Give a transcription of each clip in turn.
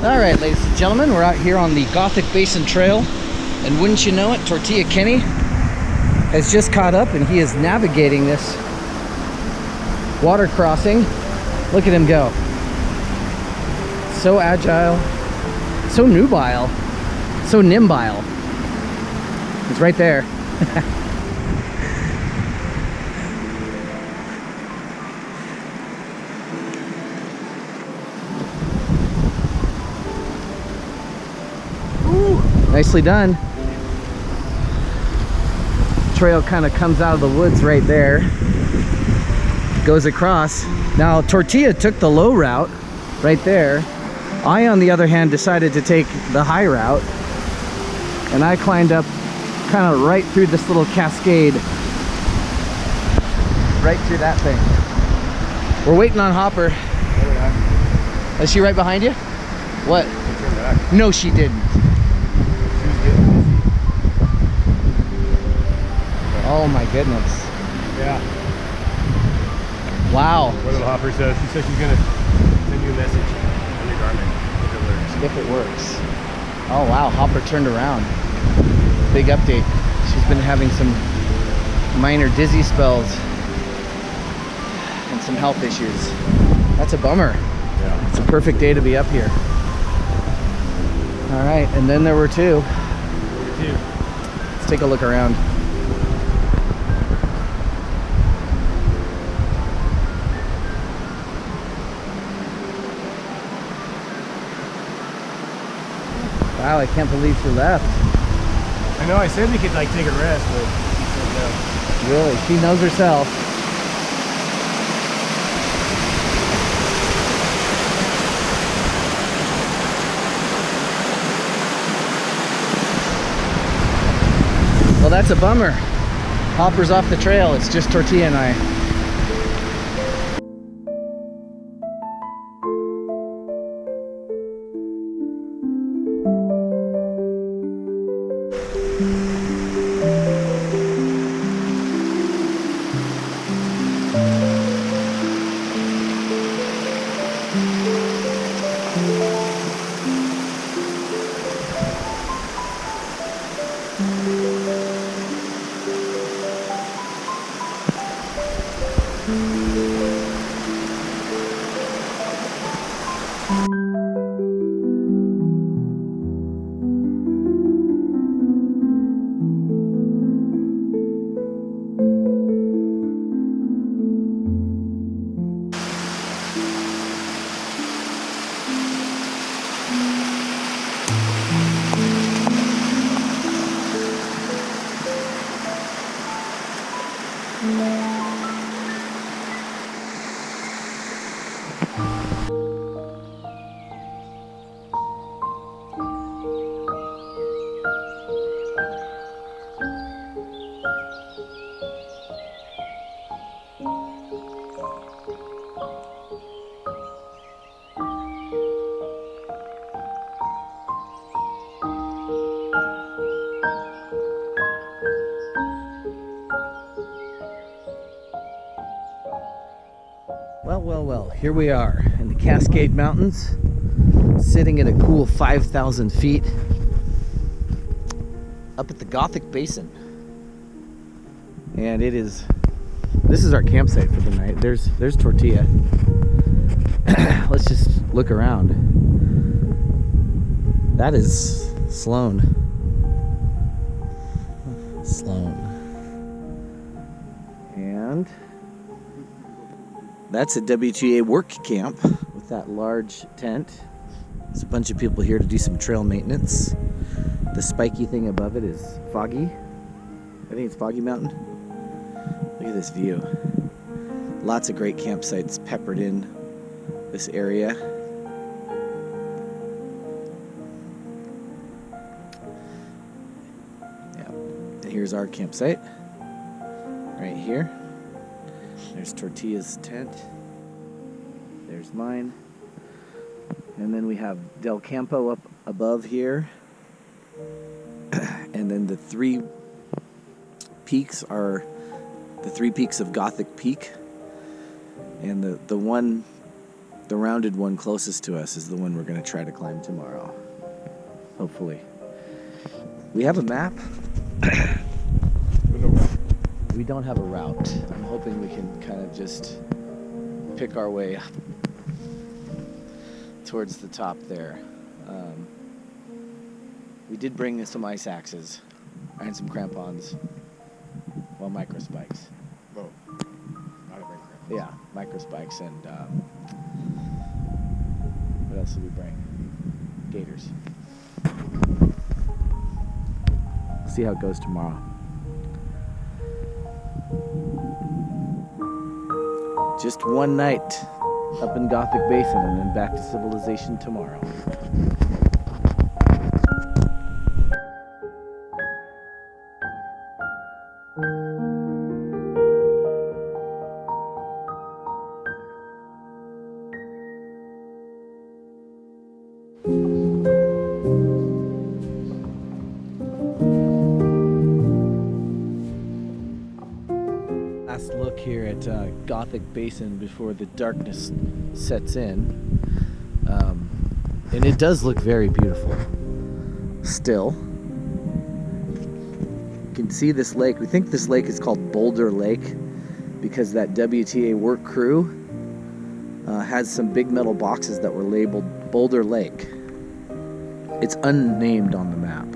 All right, ladies and gentlemen, we're out here on the Gothic Basin Trail, and wouldn't you know it, Tortilla Kenny has just caught up and he is navigating this water crossing. Look at him go. So agile, so nubile, so nimbile. It's right there. Ooh, nicely done. Trail kind of comes out of the woods right there, goes across. Now Tortilla took the low route right there. I, on the other hand, decided to take the high route, and I climbed up kind of right through this little cascade, right through that thing. We're waiting on Hopper. Is she right behind you? What? No, she didn't. Oh my goodness. Yeah. Wow. What did Hopper says? She said she's gonna send you a message on your Garmin if it works. Oh wow, Hopper turned around. Big update. She's been having some minor dizzy spells and some health issues. That's a bummer. Yeah. It's a perfect day to be up here. All right, and then there were two. Let's take a look around. Wow, I can't believe she left. I know, I said we could like take a rest, but she said no. Really, she knows herself. Well, that's a bummer. Hopper's off the trail. It's just Tortilla and I. Well, here we are in the Cascade Mountains, sitting at a cool 5,000 feet up at the Gothic Basin. And this is our campsite for the night. There's Tortilla. Let's just look around. That is Sloan. And that's a WTA work camp with that large tent. There's a bunch of people here to do some trail maintenance. The spiky thing above it is Foggy. I think it's Foggy Mountain. Look at this view. Lots of great campsites peppered in this area. Yeah, and here's our campsite right here. There's Tortilla's tent. There's mine. And then we have Del Campo up above here. And then the three peaks are the 3 peaks of Gothic Peak. And the one The rounded one closest to us is the one we're going to try to climb tomorrow. Hopefully. We have a map. We don't have a route. I'm hoping we can kind of just pick our way up towards the top there. We did bring some ice axes and some crampons. Well, micro spikes. Whoa. Not a big cramp. Yeah, micro spikes and what else did we bring? Gators. We'll see how it goes tomorrow. Just one night up in Gothic Basin and then back to civilization tomorrow. Last look here at Gothic Basin before the darkness sets in. And it does look very beautiful still. You can see this lake. We think this lake is called Boulder Lake because that WTA work crew had some big metal boxes that were labeled Boulder Lake. It's unnamed on the map.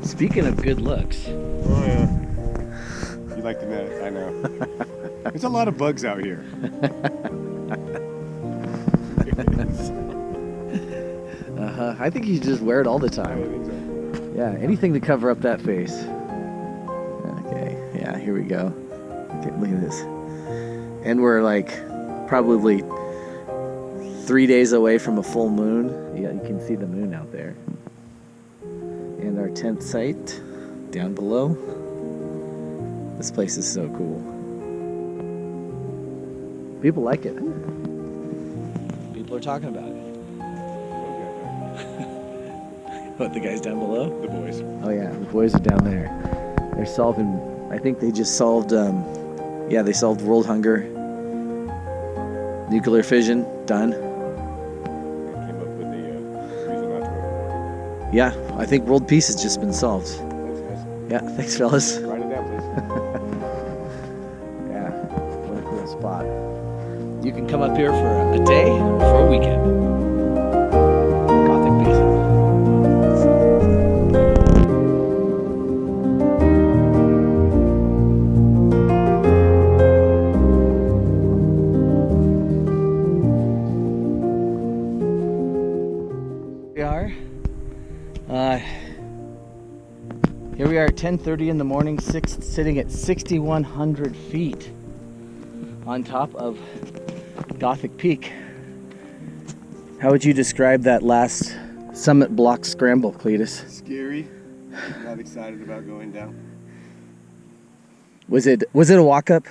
Speaking of good looks. Oh yeah. You like the net, I know. There's a lot of bugs out here. I think you should just wear it all the I time. think so. Yeah, anything to cover up that face. Okay, yeah, here we go. Okay, look at this. And we're like probably 3 days away from a full moon. Yeah, you can see the moon out there. And our tent site down below. This place is so cool. People like it. People are talking about it. What, the guys down below? The boys. Oh yeah, the boys are down there. They're solving, I think they just solved, they solved world hunger. Nuclear fission, done. Came up with the reason not to overboard. Yeah, I think world peace has just been solved. Thanks, guys. Yeah, thanks fellas. Write it down, please. Yeah, what a cool spot. You can come up here for a day or for a weekend. Gothic Basin. Here we are at 10:30 in the morning, sitting at 6,100 feet on top of Gothic Peak. How would you describe that last summit block scramble, Cletus? Scary. Not excited about going down. Was it a walk-up?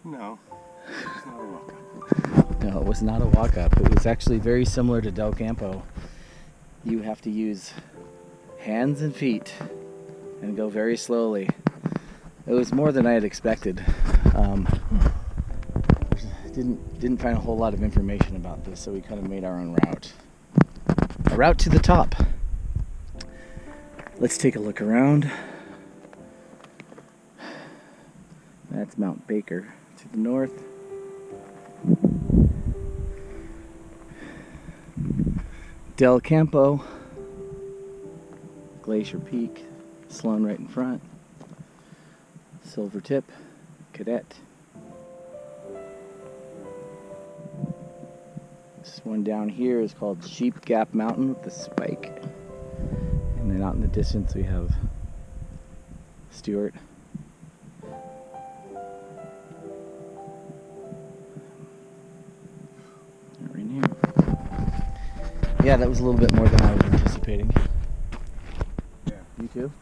No. It's not a walk-up. No, it was not a walk-up. It was actually very similar to Del Campo. You have to use hands and feet and go very slowly. It was more than I had expected. Didn't find a whole lot of information about this, so we kind of made our own route. A route to the top. Let's take a look around. That's Mount Baker to the north. Del Campo, Glacier Peak, Sloan right in front, Silvertip, Cadet. This one down here is called Sheep Gap Mountain with the spike. And then out in the distance we have Stewart. Right in here. Yeah, that was a little bit more than I was anticipating. Yeah. You too?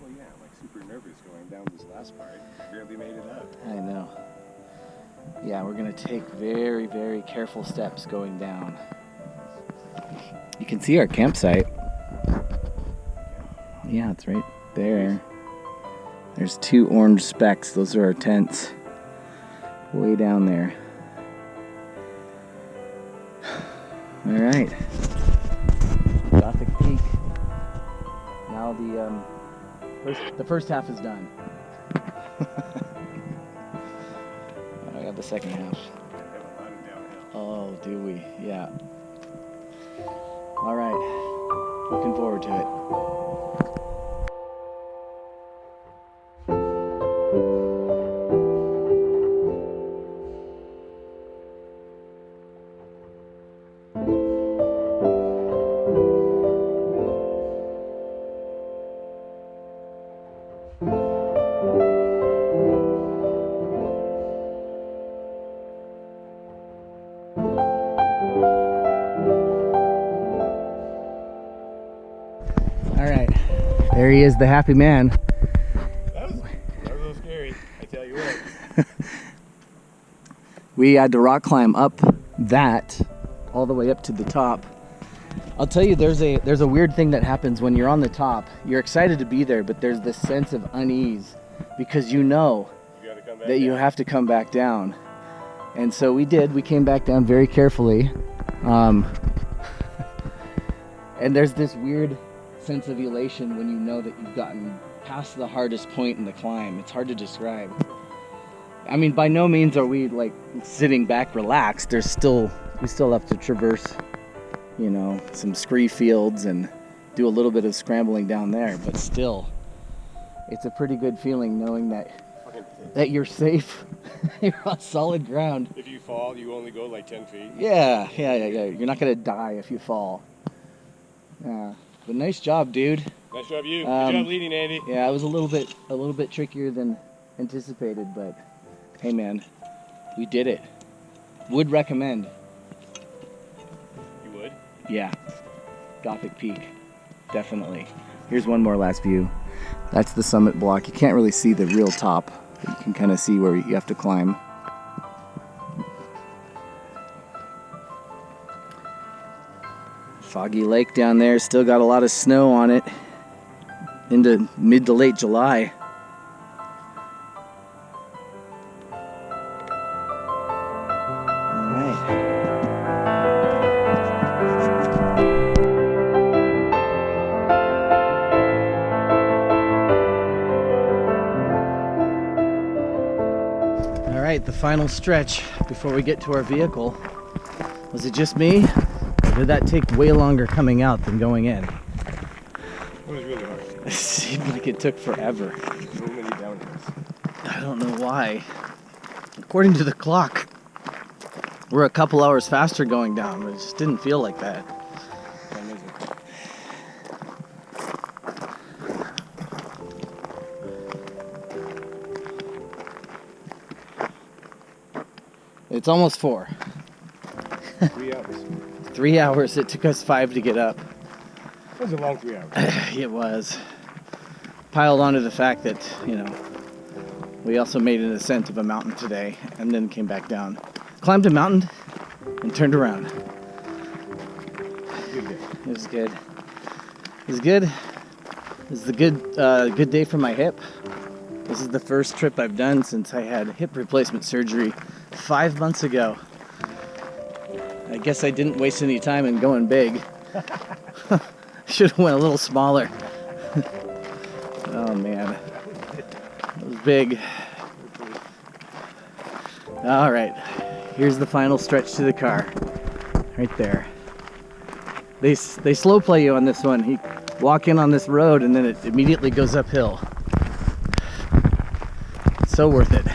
Well, yeah, like super nervous going down this last part. Barely made it up. I know. Yeah, we're gonna take very, very careful steps going down. You can see our campsite. Yeah, it's right there. There's 2 orange specks. Those are our tents. Way down there. All right. Gothic Peak. Now the first half is done. I got the second half. Oh, do we? Yeah. All right. Looking forward to it. All right, there he is, the happy man. That was a little scary, I tell you what. We had to rock climb up that all the way up to the top. I'll tell you, there's a weird thing that happens when you're on the top. You're excited to be there, but there's this sense of unease because you know that you have to come back down. And so we did. We came back down very carefully. And there's this weird sense of elation when you know that you've gotten past the hardest point in the climb. It's hard to describe. I mean, by no means are we like sitting back relaxed. We still have to traverse, you know, some scree fields and do a little bit of scrambling down there, but still it's a pretty good feeling knowing that you're safe. You're on solid ground. If you fall, you only go like 10 feet. Yeah. You're not gonna die if you fall. Yeah. But nice job, dude. Nice job, you. Good job leading, Andy. Yeah, it was a little bit trickier than anticipated, but hey, man, we did it. Would recommend. You would? Yeah, Gothic Peak, definitely. Here's one more last view. That's the summit block. You can't really see the real top, but you can kind of see where you have to climb. Foggy Lake down there, still got a lot of snow on it into mid to late July. All right. All right, the final stretch before we get to our vehicle. Was it just me? Or did that take way longer coming out than going in? It was really hard. It seemed like it took forever. So many downhills. I don't know why. According to the clock, we're a couple hours faster going down, but it just didn't feel like that. It's almost 4. 3 hours. 3 hours. It took us 5 to get up. It was a long 3 hours. It was. Piled onto the fact that, you know, we also made an ascent of a mountain today and then came back down. Climbed a mountain and turned around. Good day. It was good. It was good. It was a good day for my hip. This is the first trip I've done since I had hip replacement surgery 5 months ago. I guess I didn't waste any time in going big. Should have went a little smaller. Oh man, it was big. All right, here's the final stretch to the car. Right there. They slow play you on this one. You walk in on this road and then it immediately goes uphill. So worth it.